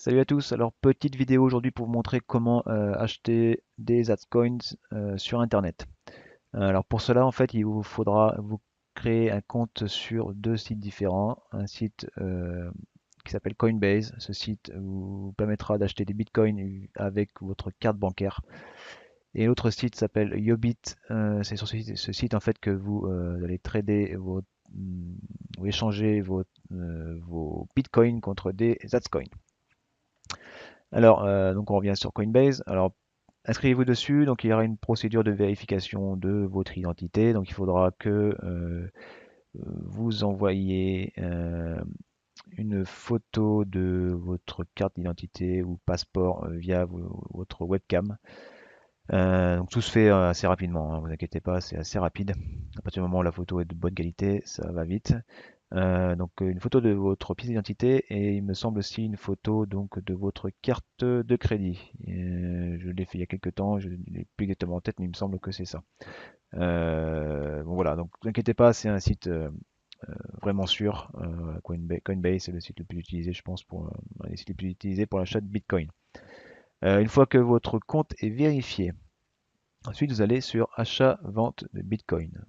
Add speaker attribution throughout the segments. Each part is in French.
Speaker 1: Salut à tous, alors petite vidéo aujourd'hui pour vous montrer comment acheter des altcoins sur internet. Alors pour cela en fait il vous faudra vous créer un compte sur deux sites différents. Un site qui s'appelle Coinbase, ce site vous permettra d'acheter des bitcoins avec votre carte bancaire. Et l'autre site s'appelle Yobit, c'est sur ce site en fait que vous allez trader ou échanger vos bitcoins contre des altcoins. Alors, donc on revient sur Coinbase. Alors, inscrivez-vous dessus. Donc, il y aura une procédure de vérification de votre identité. Donc, il faudra que vous envoyiez une photo de votre carte d'identité ou passeport via votre webcam. Donc, tout se fait assez rapidement, hein, vous inquiétez pas, c'est assez rapide. À partir du moment où la photo est de bonne qualité, ça va vite. Donc une photo de votre pièce d'identité et il me semble aussi une photo donc de votre carte de crédit. Je l'ai fait il y a quelques temps, je ne l'ai plus exactement en tête, mais il me semble que c'est ça. Bon voilà, donc ne vous inquiétez pas, c'est un site vraiment sûr. Coinbase, c'est le site le plus utilisé, je pense, un des sites les plus utilisés pour l'achat de Bitcoin. Une fois que votre compte est vérifié, ensuite vous allez sur achat-vente de Bitcoin.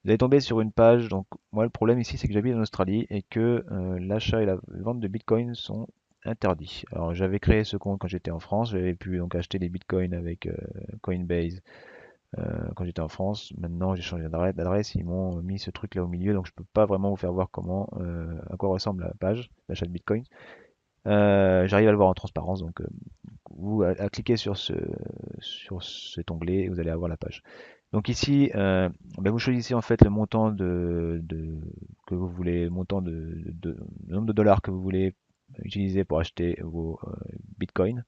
Speaker 1: Vous allez tomber sur une page, donc moi le problème ici c'est que j'habite en Australie et que l'achat et la vente de Bitcoin sont interdits. Alors j'avais créé ce compte quand j'étais en France, j'avais pu donc acheter des Bitcoins avec Coinbase quand j'étais en France. Maintenant j'ai changé d'adresse, ils m'ont mis ce truc là au milieu, donc je peux pas vraiment vous faire voir à quoi ressemble la page d'achat de Bitcoin. J'arrive à le voir en transparence, donc vous à cliquer sur cet onglet et vous allez avoir la page. Donc ici, ben vous choisissez en fait le montant que vous voulez, le nombre de dollars que vous voulez utiliser pour acheter vos bitcoins.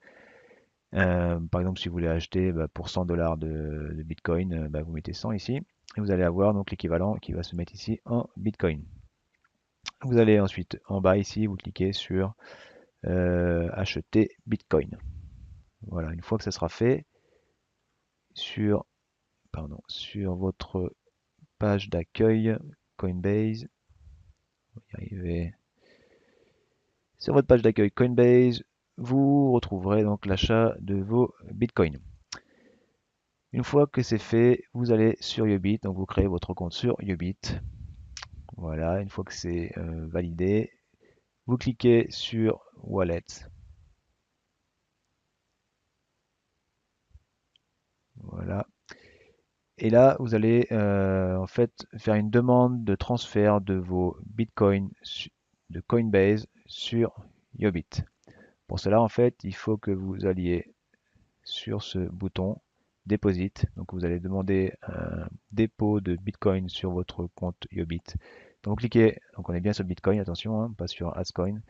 Speaker 1: Par exemple, si vous voulez acheter pour 100 dollars de bitcoin, vous mettez 100 ici et vous allez avoir donc l'équivalent qui va se mettre ici en bitcoin. Vous allez ensuite en bas ici, vous cliquez sur acheter bitcoin. Voilà, une fois que ça sera fait, sur, sur votre page d'accueil Coinbase, on va y arriver. Sur votre page d'accueil Coinbase, vous retrouverez donc l'achat de vos bitcoins. Une fois que c'est fait, vous allez sur Yobit, donc vous créez votre compte sur Yobit. Voilà, une fois que c'est validé, vous cliquez sur Wallet. Voilà. Et là, vous allez en fait faire une demande de transfert de vos bitcoins de Coinbase sur Yobit. Pour cela, en fait, il faut que vous alliez sur ce bouton Deposit. Donc, vous allez demander un dépôt de Bitcoin sur votre compte Yobit. Donc, vous cliquez, donc on est bien sur Bitcoin, attention, hein, pas sur Altcoin.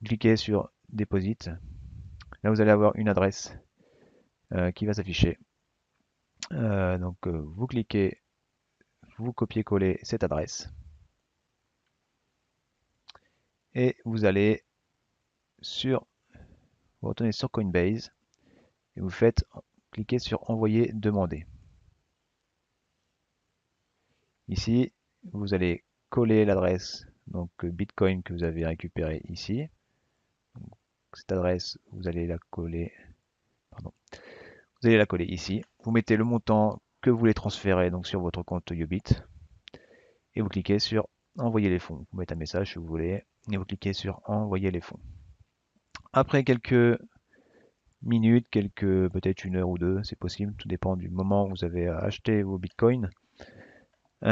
Speaker 1: Vous cliquez sur Deposit. Là, vous allez avoir une adresse qui va s'afficher. Vous cliquez, vous copiez-collez cette adresse et vous allez sur, vous retournez sur Coinbase et vous faites cliquer sur Envoyer demander. Ici, vous allez coller l'adresse donc Bitcoin que vous avez récupéré ici. Donc, cette adresse, vous allez la coller, pardon, vous allez la coller ici. Vous mettez le montant que vous voulez transférer donc sur votre compte Yobit et vous cliquez sur Envoyer les fonds. Vous mettez un message si vous voulez et vous cliquez sur Envoyer les fonds. Après quelques minutes, peut-être une heure ou deux, c'est possible, tout dépend du moment où vous avez acheté vos bitcoins. Donc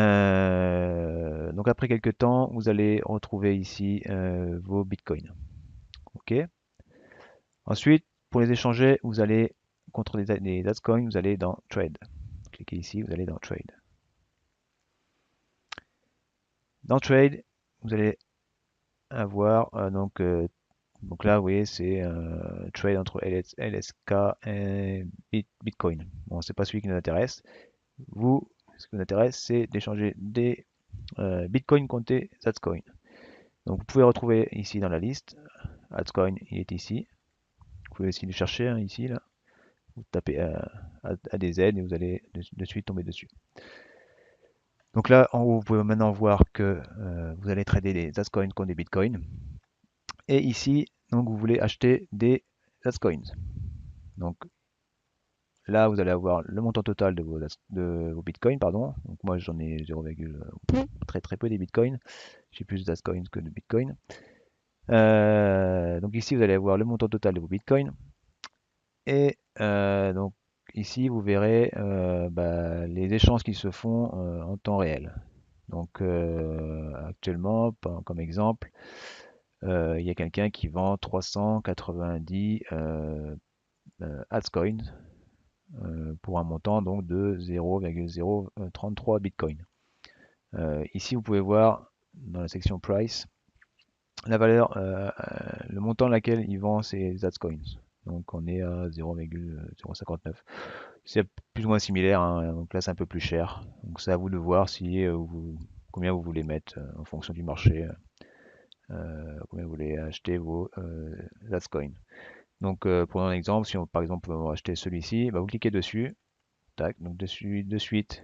Speaker 1: après quelques temps, vous allez retrouver ici vos bitcoins. Ok. Ensuite, pour les échanger, vous allez contre les altcoins, vous allez dans Trade. Cliquez ici, vous allez dans Trade. Dans Trade, vous allez avoir donc là, vous voyez, c'est trade entre LSK et Bitcoin. Bon, c'est pas celui qui nous intéresse. Ce qui vous intéresse, c'est d'échanger des Bitcoin contre des altcoins. Donc vous pouvez retrouver ici dans la liste, altcoin, il est ici. Vous pouvez aussi le chercher hein, ici, là. Vous tapez ADZ et vous allez de suite tomber dessus. Donc là, en haut, vous pouvez maintenant voir que vous allez trader des altcoins contre des bitcoins. Et ici, donc vous voulez acheter des Altcoins. Donc là, vous allez avoir le montant total de vos bitcoins, pardon. Donc moi, j'en ai 0, très très peu des bitcoins. J'ai plus d'Altcoins que de bitcoins. Donc ici, vous allez avoir le montant total de vos bitcoins. Et donc ici, vous verrez bah, les échanges qui se font en temps réel. Donc actuellement, comme exemple, il y a quelqu'un qui vend 390 altcoins pour un montant donc de 0,033 Bitcoin. Ici, vous pouvez voir dans la section Price la valeur, le montant à laquelle il vend ses altcoins. Donc on est à 0,059. C'est plus ou moins similaire, hein. Donc là c'est un peu plus cher. Donc c'est à vous de voir si combien vous voulez mettre en fonction du marché, combien vous voulez acheter vos altcoins. Donc pour un exemple, si on, par exemple on va acheter celui-ci, bah, vous cliquez dessus, tac, donc dessus de suite,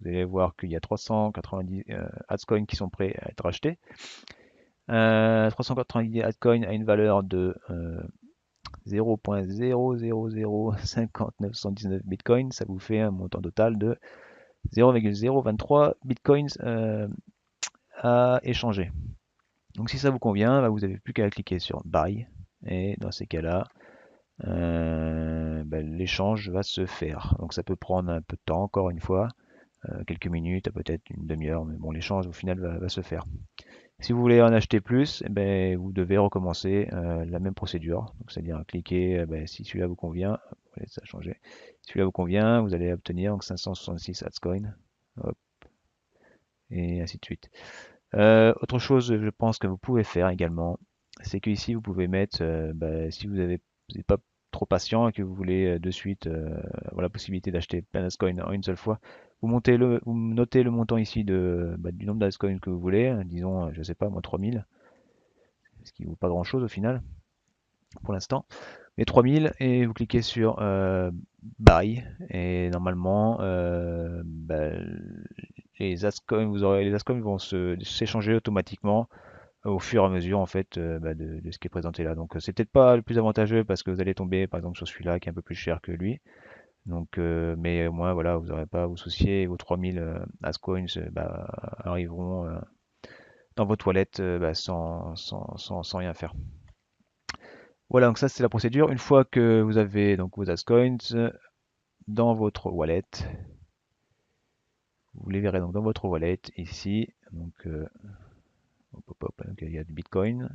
Speaker 1: vous allez voir qu'il y a 390 altcoins qui sont prêts à être achetés. 390 altcoins à une valeur de 0,0005919 bitcoins, ça vous fait un montant total de 0,023 bitcoins à échanger. Donc si ça vous convient, bah, vous n'avez plus qu'à cliquer sur Buy et dans ces cas-là, bah, l'échange va se faire. Donc ça peut prendre un peu de temps, encore une fois, quelques minutes, peut-être une demi-heure, mais bon, l'échange au final va se faire. Si vous voulez en acheter plus, eh ben, vous devez recommencer la même procédure. C'est-à-dire cliquer, ben, si celui-là vous convient, ça a changé. Si celui-là vous convient, vous allez obtenir donc 566 altcoins, hop, et ainsi de suite. Autre chose, je pense que vous pouvez faire également, c'est que ici vous pouvez mettre, ben, si vous n'êtes pas trop patient et que vous voulez de suite avoir la possibilité d'acheter plein d'altcoins en une seule fois, vous notez le montant ici du nombre d'altcoins que vous voulez, disons, je sais pas, moi 3000, ce qui ne vaut pas grand chose au final pour l'instant. Mais 3000 et vous cliquez sur Buy et normalement bah, les altcoins, les altcoins vont s'échanger automatiquement au fur et à mesure en fait bah, de ce qui est présenté là. Donc c'est peut-être pas le plus avantageux parce que vous allez tomber par exemple sur celui-là qui est un peu plus cher que lui. Donc mais au moins voilà, vous n'aurez pas à vous soucier, vos 3000 altcoins bah, arriveront dans votre wallet bah, sans rien faire. Voilà, donc ça c'est la procédure. Une fois que vous avez donc vos altcoins dans votre wallet, vous les verrez donc dans votre wallet ici. Donc, donc il y a du Bitcoin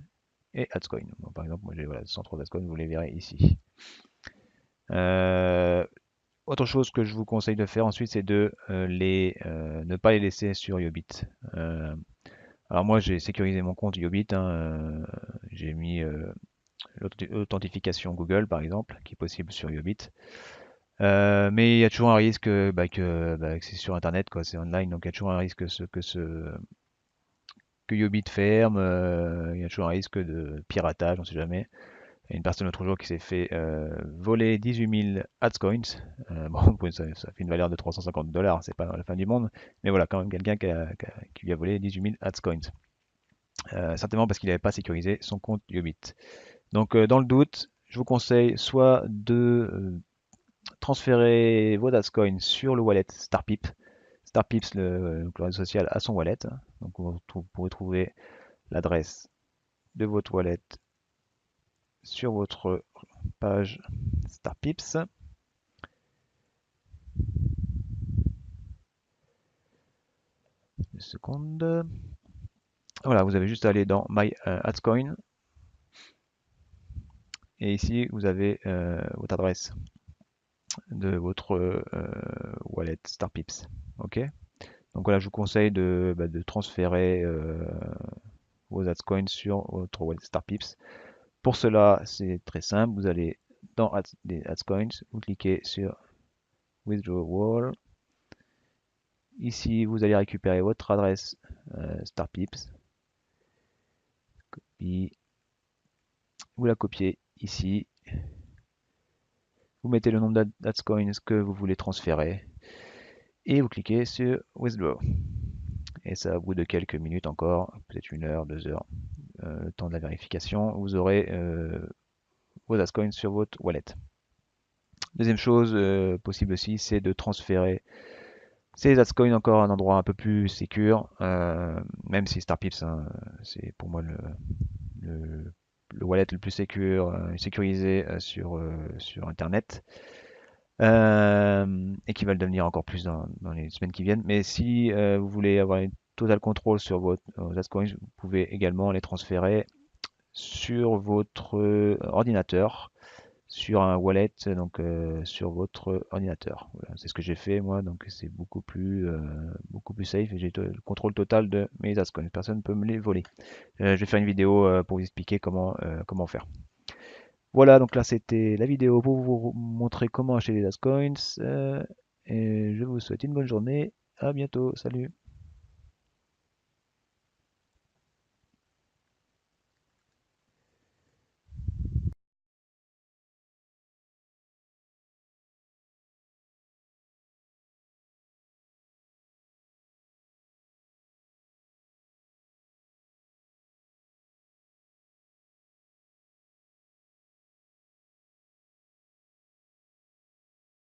Speaker 1: et altcoin. Bon, par exemple, moi j'ai voilà, 103 altcoins, vous les verrez ici. Euh, Autre chose que je vous conseille de faire ensuite, c'est de ne pas les laisser sur Yobit. Euh, alors moi j'ai sécurisé mon compte Yobit, hein, j'ai mis l'authentification Google par exemple, qui est possible sur Yobit. Mais il y a toujours un risque que c'est sur Internet, quoi, c'est online, donc il y a toujours un risque que Yobit ferme, il y a toujours un risque de piratage, on ne sait jamais. Il y a une personne l'autre jour qui s'est fait voler 18 000 altcoins. Bon, ça fait une valeur de 350 $, c'est pas la fin du monde, mais voilà, quand même quelqu'un qui lui a volé 18 000 altcoins. Certainement parce qu'il n'avait pas sécurisé son compte Yobit. Donc dans le doute, je vous conseille soit de transférer vos altcoins sur le wallet Starpip. Starpips, le réseau social, a son wallet. Donc vous pourrez trouver l'adresse de votre wallet sur votre page Starpips. Une seconde. Voilà, vous avez juste à aller dans My Altcoin. Et ici, vous avez votre adresse de votre wallet Starpips. Ok. Donc voilà, je vous conseille de transférer vos altcoins sur votre wallet Starpips. Pour cela, c'est très simple. Vous allez dans des altcoins, vous cliquez sur Withdrawal. Ici, vous allez récupérer votre adresse Starpips. Vous la copiez ici. Vous mettez le nombre d'altcoins que vous voulez transférer et vous cliquez sur Withdraw. Et ça, au bout de quelques minutes encore, peut-être 1 heure, 2 heures, le temps de la vérification, vous aurez vos Ascoins sur votre wallet. Deuxième chose possible aussi, c'est de transférer ces Ascoins encore à un endroit un peu plus sécure, même si Starpips, hein, c'est pour moi le, le wallet le plus sécurisé sur Internet. Et qui va le devenir encore plus dans les semaines qui viennent. Mais si vous voulez avoir une total contrôle sur vos altcoins, vous pouvez également les transférer sur votre ordinateur, sur un wallet, donc sur votre ordinateur. Voilà, c'est ce que j'ai fait moi, donc c'est beaucoup plus safe et j'ai le contrôle total de mes altcoins. Personne ne peut me les voler. Je vais faire une vidéo pour vous expliquer comment faire. Voilà, donc là c'était la vidéo pour vous montrer comment acheter des altcoins. Et je vous souhaite une bonne journée. À bientôt. Salut.